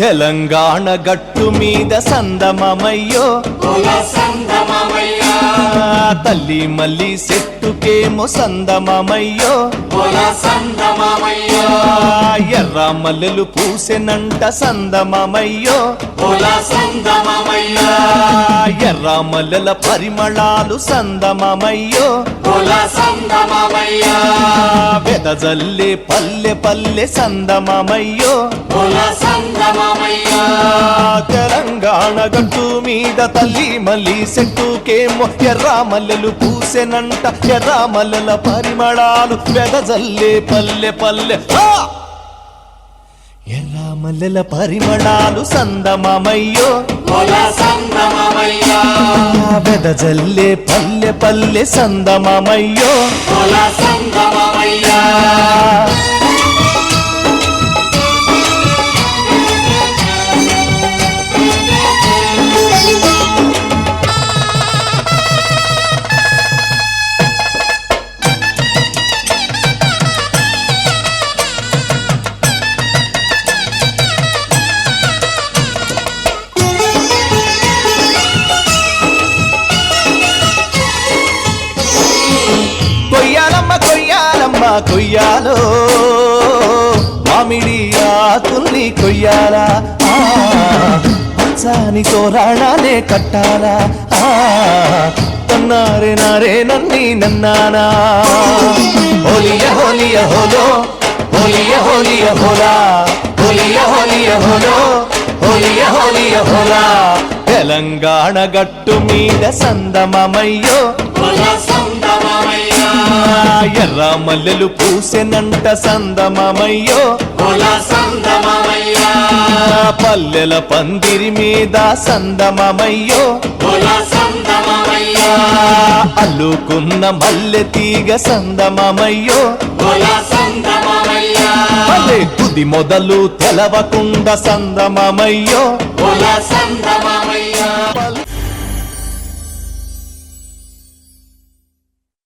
తెలంగాణ గట్టు మీద సందమమయ్యో తల్లి మల్లి చెట్టుకేమో సందమమయ్యో ఎర్ర మల్లెలు పూసెనంట సందమమయ్యో ఎర్ర మల్లెల పరిమళాలు సందమమయ్యో వెదజల్లే పల్లె పల్లె సందమమయ్యో తెలంగాణ గట్టు మీద తల్లి మల్లి చెట్టుకేమో ఎర్ర మల్లెలు పూసెనంట ఎర్ర మల్లెల పరిమళాలు వెదజల్లే పల్లె పల్లె ఎర్ర మల్లెల పరిమళాలు సందమమయ్యో వెదజల్లే పల్లె పల్లె సందమమయ్యో కొయ్యాలో మామిడి ఆకుల్ని కొయ్యాలా పచ్చాని తోరణాలే కట్టాలా తన్నారే నారే నన్ని నన్నానా హోలియ హోలియ హోలో హోలియ హోలియ హోలా హోలియ హోలియ హోలో హోలియ హోలియ హోలా తెలంగాణ గట్టు మీద సందమమయ్యో ఎర్ర మల్లెలు పూసెనంట సందమమయ్యో పల్లెల పందిరి మీద సందమమయ్యో అల్లుకున్న మల్లె తీగ సందమమయ్యో తుది మొదలు తెలవకుండా సందమమయ్యో